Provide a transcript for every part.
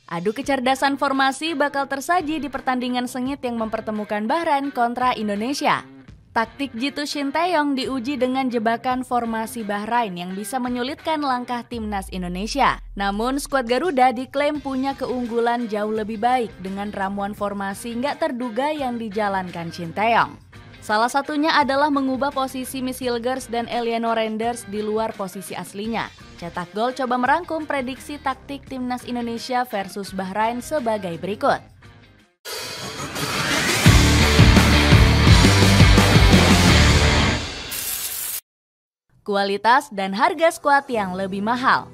Adu kecerdasan formasi bakal tersaji di pertandingan sengit yang mempertemukan Bahrain kontra Indonesia. Taktik Jitu Shin Taeyong diuji dengan jebakan formasi Bahrain yang bisa menyulitkan langkah timnas Indonesia. Namun skuad Garuda diklaim punya keunggulan jauh lebih baik dengan ramuan formasi nggak terduga yang dijalankan Shin Taeyong. Salah satunya adalah mengubah posisi Miss Hilgers dan Eliano Renders di luar posisi aslinya. Cetak Gol coba merangkum prediksi taktik timnas Indonesia versus Bahrain sebagai berikut. Kualitas dan harga skuad yang lebih mahal.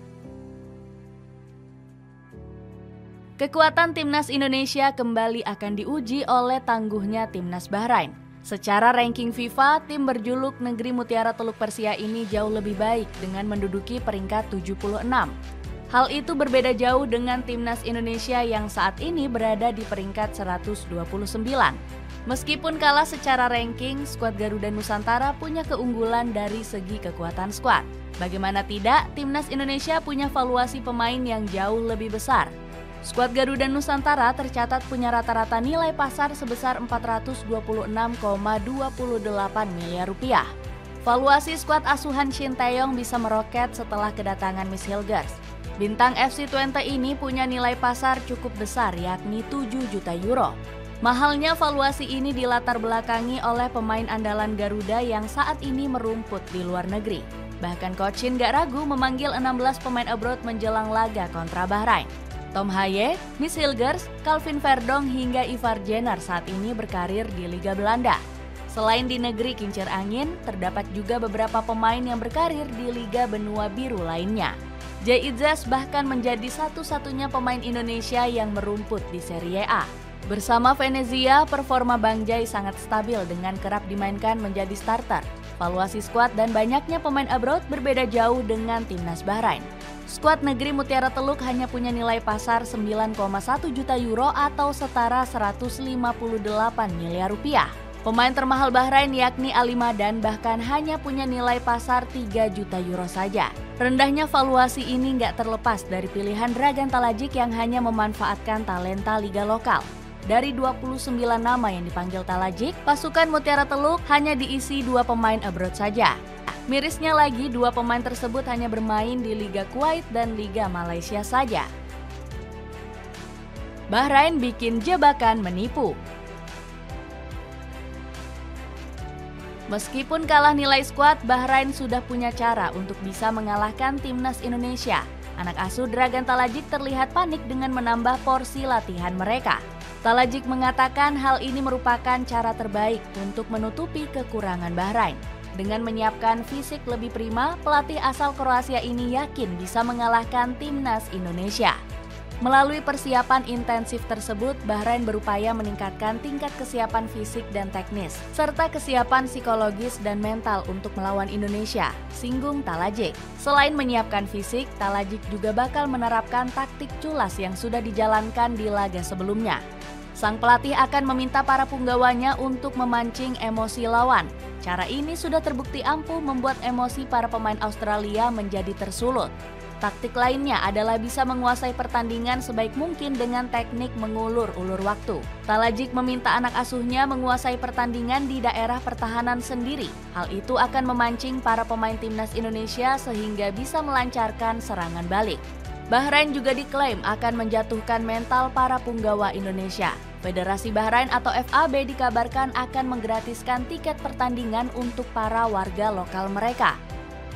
Kekuatan timnas Indonesia kembali akan diuji oleh tangguhnya timnas Bahrain. Secara ranking FIFA, tim berjuluk Negeri Mutiara Teluk Persia ini jauh lebih baik dengan menduduki peringkat 76. Hal itu berbeda jauh dengan timnas Indonesia yang saat ini berada di peringkat 129. Meskipun kalah secara ranking, skuad Garuda Nusantara punya keunggulan dari segi kekuatan skuad. Bagaimana tidak, timnas Indonesia punya valuasi pemain yang jauh lebih besar. Skuad Garuda Nusantara tercatat punya rata-rata nilai pasar sebesar 426,28 miliar rupiah. Valuasi skuad asuhan Shin Taeyong bisa meroket setelah kedatangan Miss Hilgers. Bintang FC Twente ini punya nilai pasar cukup besar yakni 7 juta euro. Mahalnya valuasi ini dilatar belakangi oleh pemain andalan Garuda yang saat ini merumput di luar negeri. Bahkan Coach Shin gak ragu memanggil 16 pemain abroad menjelang laga kontra Bahrain. Tom Haye, Miss Hilgers, Calvin Verdong hingga Ivar Jenner saat ini berkarir di Liga Belanda. Selain di negeri kincir angin, terdapat juga beberapa pemain yang berkarir di Liga Benua Biru lainnya. Jay Itzes bahkan menjadi satu-satunya pemain Indonesia yang merumput di Serie A. Bersama Venezia, performa Bang Jay sangat stabil dengan kerap dimainkan menjadi starter. Valuasi skuad dan banyaknya pemain abroad berbeda jauh dengan timnas Bahrain. Skuad Negeri Mutiara Teluk hanya punya nilai pasar 9,1 juta euro atau setara 158 miliar rupiah. Pemain termahal Bahrain yakni Ali Madan bahkan hanya punya nilai pasar 3 juta euro saja. Rendahnya valuasi ini nggak terlepas dari pilihan Dragan Talajic yang hanya memanfaatkan talenta liga lokal. Dari 29 nama yang dipanggil Talajic, pasukan Mutiara Teluk hanya diisi 2 pemain abroad saja. Mirisnya lagi, 2 pemain tersebut hanya bermain di Liga Kuwait dan Liga Malaysia saja. Bahrain bikin jebakan menipu. Meskipun kalah nilai skuad, Bahrain sudah punya cara untuk bisa mengalahkan timnas Indonesia. Anak asuh Dragan Talajic terlihat panik dengan menambah porsi latihan mereka. Talajic mengatakan hal ini merupakan cara terbaik untuk menutupi kekurangan Bahrain. Dengan menyiapkan fisik lebih prima, pelatih asal Kroasia ini yakin bisa mengalahkan timnas Indonesia. Melalui persiapan intensif tersebut, Bahrain berupaya meningkatkan tingkat kesiapan fisik dan teknis, serta kesiapan psikologis dan mental untuk melawan Indonesia, singgung Talajic. Selain menyiapkan fisik, Talajic juga bakal menerapkan taktik culas yang sudah dijalankan di laga sebelumnya. Sang pelatih akan meminta para punggawanya untuk memancing emosi lawan. Cara ini sudah terbukti ampuh membuat emosi para pemain Australia menjadi tersulut. Taktik lainnya adalah bisa menguasai pertandingan sebaik mungkin dengan teknik mengulur-ulur waktu. Talajic meminta anak asuhnya menguasai pertandingan di daerah pertahanan sendiri. Hal itu akan memancing para pemain timnas Indonesia sehingga bisa melancarkan serangan balik. Bahrain juga diklaim akan menjatuhkan mental para punggawa Indonesia. Federasi Bahrain atau FAB dikabarkan akan menggratiskan tiket pertandingan untuk para warga lokal mereka.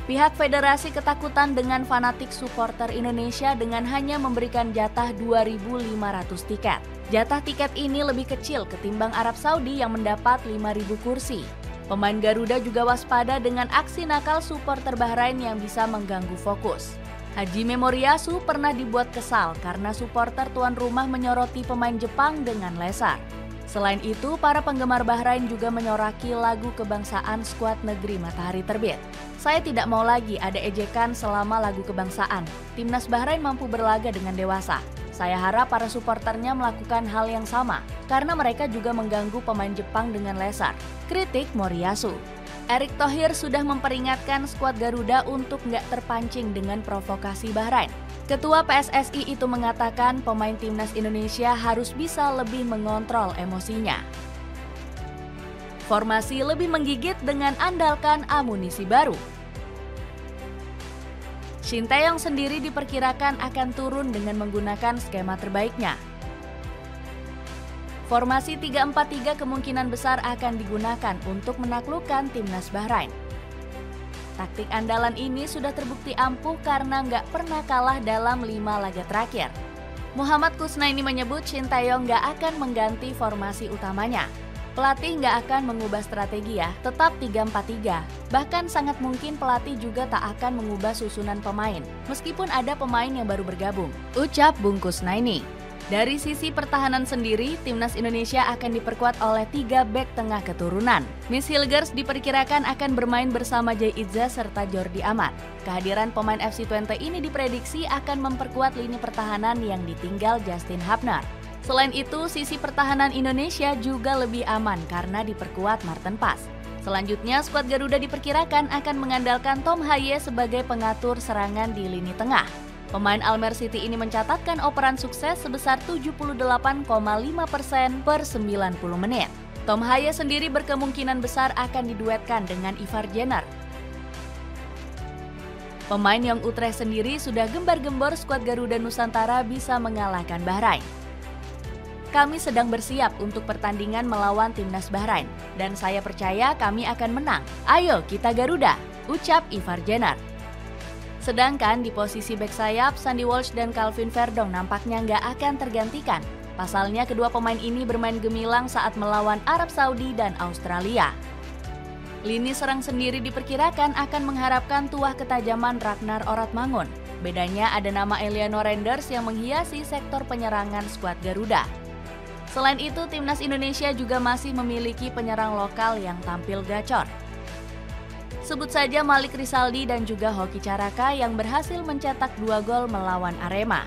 Pihak federasi ketakutan dengan fanatik supporter Indonesia dengan hanya memberikan jatah 2.500 tiket. Jatah tiket ini lebih kecil ketimbang Arab Saudi yang mendapat 5.000 kursi. Pemain Garuda juga waspada dengan aksi nakal supporter Bahrain yang bisa mengganggu fokus. Hajime Moriyasu pernah dibuat kesal karena supporter tuan rumah menyoroti pemain Jepang dengan lesar. Selain itu, para penggemar Bahrain juga menyoraki lagu kebangsaan skuad Negeri Matahari Terbit. Saya tidak mau lagi ada ejekan selama lagu kebangsaan. Timnas Bahrain mampu berlaga dengan dewasa. Saya harap para supporternya melakukan hal yang sama, karena mereka juga mengganggu pemain Jepang dengan lesar. Kritik Moriyasu. Erick Thohir sudah memperingatkan skuad Garuda untuk nggak terpancing dengan provokasi Bahrain. Ketua PSSI itu mengatakan pemain timnas Indonesia harus bisa lebih mengontrol emosinya. Formasi lebih menggigit dengan andalkan amunisi baru. Shin Tae-yong sendiri diperkirakan akan turun dengan menggunakan skema terbaiknya. Formasi 3-4-3 kemungkinan besar akan digunakan untuk menaklukkan timnas Bahrain. Taktik andalan ini sudah terbukti ampuh karena nggak pernah kalah dalam 5 laga terakhir. Muhammad Kusnaini menyebut Shin Tae-yong nggak akan mengganti formasi utamanya. Pelatih nggak akan mengubah strategi ya, tetap 3-4-3. Bahkan sangat mungkin pelatih juga tak akan mengubah susunan pemain, meskipun ada pemain yang baru bergabung, ucap Bung Kusnaini. Dari sisi pertahanan sendiri, timnas Indonesia akan diperkuat oleh 3 bek tengah keturunan. Miss Hilgers diperkirakan akan bermain bersama Jay Idza serta Jordi Amat. Kehadiran pemain FC Twente ini diprediksi akan memperkuat lini pertahanan yang ditinggal Justin Hubner. Selain itu, sisi pertahanan Indonesia juga lebih aman karena diperkuat Martin Paes. Selanjutnya, skuad Garuda diperkirakan akan mengandalkan Tom Haye sebagai pengatur serangan di lini tengah. Pemain Almer City ini mencatatkan operan sukses sebesar 78,5% per 90 menit. Tom Haye sendiri berkemungkinan besar akan diduetkan dengan Ivar Jenner. Pemain Young Utrecht sendiri sudah gembar-gembor skuad Garuda Nusantara bisa mengalahkan Bahrain. Kami sedang bersiap untuk pertandingan melawan timnas Bahrain, dan saya percaya kami akan menang. Ayo kita Garuda, ucap Ivar Jenner. Sedangkan di posisi bek sayap, Sandy Walsh dan Calvin Verdong nampaknya nggak akan tergantikan. Pasalnya kedua pemain ini bermain gemilang saat melawan Arab Saudi dan Australia. Lini serang sendiri diperkirakan akan mengharapkan tuah ketajaman Ragnar Oratmangun. Bedanya ada nama Eliano Renders yang menghiasi sektor penyerangan skuad Garuda. Selain itu, timnas Indonesia juga masih memiliki penyerang lokal yang tampil gacor. Sebut saja Malik Rizaldi dan juga Hoki Caraka yang berhasil mencetak 2 gol melawan Arema.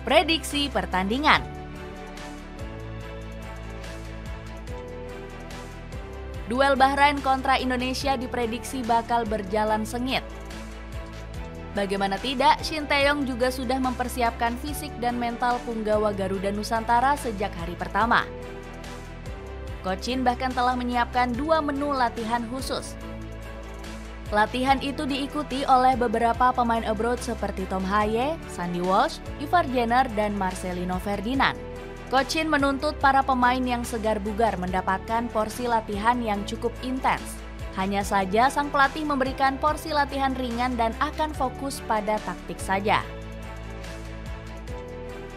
Prediksi pertandingan. Duel Bahrain kontra Indonesia diprediksi bakal berjalan sengit. Bagaimana tidak, Shin Tae-yong juga sudah mempersiapkan fisik dan mental punggawa Garuda Nusantara sejak hari pertama. Coach Shin bahkan telah menyiapkan 2 menu latihan khusus. Latihan itu diikuti oleh beberapa pemain abroad seperti Tom Haye, Sandy Walsh, Ivar Jenner, dan Marcelino Ferdinand. Coach Shin menuntut para pemain yang segar bugar mendapatkan porsi latihan yang cukup intens. Hanya saja sang pelatih memberikan porsi latihan ringan dan akan fokus pada taktik saja.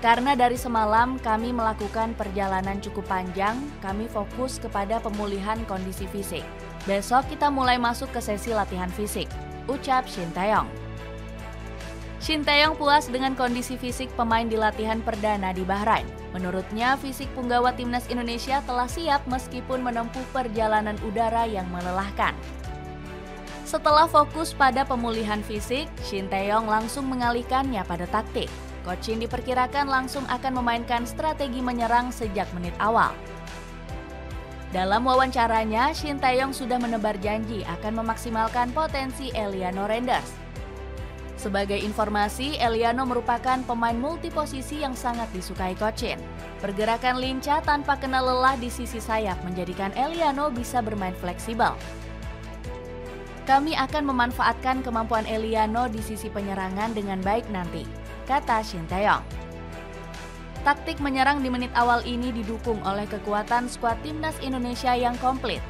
Karena dari semalam kami melakukan perjalanan cukup panjang, kami fokus kepada pemulihan kondisi fisik. Besok kita mulai masuk ke sesi latihan fisik, ucap Shin Tae-yong. Shin Tae-yong puas dengan kondisi fisik pemain di latihan perdana di Bahrain. Menurutnya, fisik punggawa timnas Indonesia telah siap meskipun menempuh perjalanan udara yang melelahkan. Setelah fokus pada pemulihan fisik, Shin Tae-yong langsung mengalihkannya pada taktik. Coach Shin diperkirakan langsung akan memainkan strategi menyerang sejak menit awal. Dalam wawancaranya, Shin Tae-yong sudah menebar janji akan memaksimalkan potensi Eliano Renders. Sebagai informasi, Eliano merupakan pemain multiposisi yang sangat disukai Coach Shin. Pergerakan lincah tanpa kena lelah di sisi sayap menjadikan Eliano bisa bermain fleksibel. Kami akan memanfaatkan kemampuan Eliano di sisi penyerangan dengan baik nanti, kata Shin Tae-yong. Taktik menyerang di menit awal ini didukung oleh kekuatan skuad timnas Indonesia yang komplit.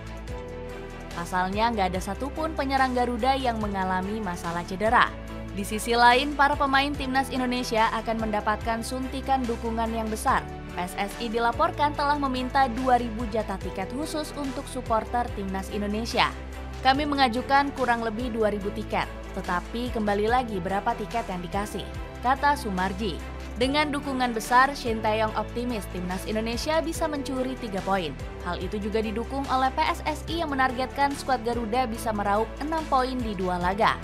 Pasalnya nggak ada satupun penyerang Garuda yang mengalami masalah cedera. Di sisi lain, para pemain timnas Indonesia akan mendapatkan suntikan dukungan yang besar. PSSI dilaporkan telah meminta 2.000 jatah tiket khusus untuk supporter timnas Indonesia. Kami mengajukan kurang lebih 2.000 tiket, tetapi kembali lagi berapa tiket yang dikasih, kata Sumarji. Dengan dukungan besar, Shin Tae-yong optimis timnas Indonesia bisa mencuri 3 poin. Hal itu juga didukung oleh PSSI yang menargetkan skuad Garuda bisa meraup 6 poin di 2 laga.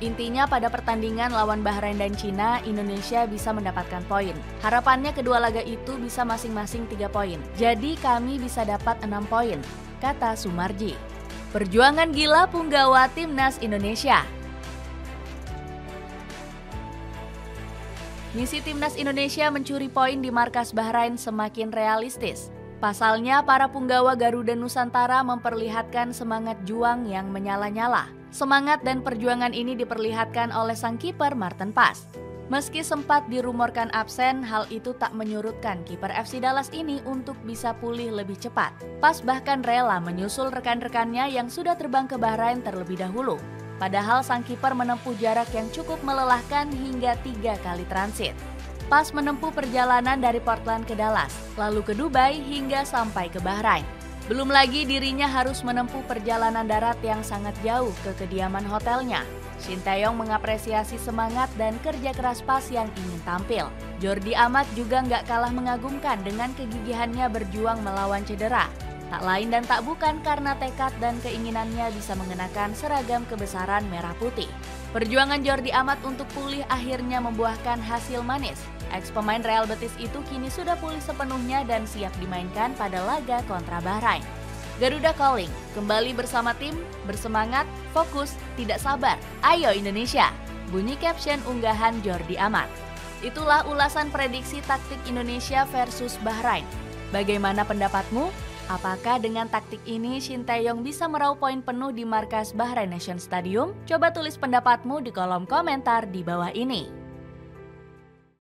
Intinya pada pertandingan lawan Bahrain dan Cina, Indonesia bisa mendapatkan poin. Harapannya kedua laga itu bisa masing-masing 3 poin. Jadi kami bisa dapat 6 poin, kata Sumarji. Perjuangan gila punggawa timnas Indonesia. Misi timnas Indonesia mencuri poin di markas Bahrain semakin realistis. Pasalnya, para punggawa Garuda Nusantara memperlihatkan semangat juang yang menyala-nyala. Semangat dan perjuangan ini diperlihatkan oleh sang kiper Maarten Pas. Meski sempat dirumorkan absen, hal itu tak menyurutkan kiper FC Dallas ini untuk bisa pulih lebih cepat. Pas bahkan rela menyusul rekan-rekannya yang sudah terbang ke Bahrain terlebih dahulu. Padahal sang kiper menempuh jarak yang cukup melelahkan hingga 3 kali transit. Pas menempuh perjalanan dari Portland ke Dallas, lalu ke Dubai hingga sampai ke Bahrain. Belum lagi dirinya harus menempuh perjalanan darat yang sangat jauh ke kediaman hotelnya. Shin Tae-yong mengapresiasi semangat dan kerja keras Pas yang ingin tampil. Jordi Amat juga nggak kalah mengagumkan dengan kegigihannya berjuang melawan cedera. Tak lain dan tak bukan karena tekad dan keinginannya bisa mengenakan seragam kebesaran merah putih. Perjuangan Jordi Amat untuk pulih akhirnya membuahkan hasil manis. Ex-pemain Real Betis itu kini sudah pulih sepenuhnya dan siap dimainkan pada laga kontra Bahrain. Garuda Calling, kembali bersama tim, bersemangat, fokus, tidak sabar. Ayo Indonesia! Bunyi caption unggahan Jordi Amat. Itulah ulasan prediksi taktik Indonesia versus Bahrain. Bagaimana pendapatmu? Apakah dengan taktik ini Shin Tae-yong bisa meraup poin penuh di markas Bahrain Nation Stadium? Coba tulis pendapatmu di kolom komentar di bawah ini.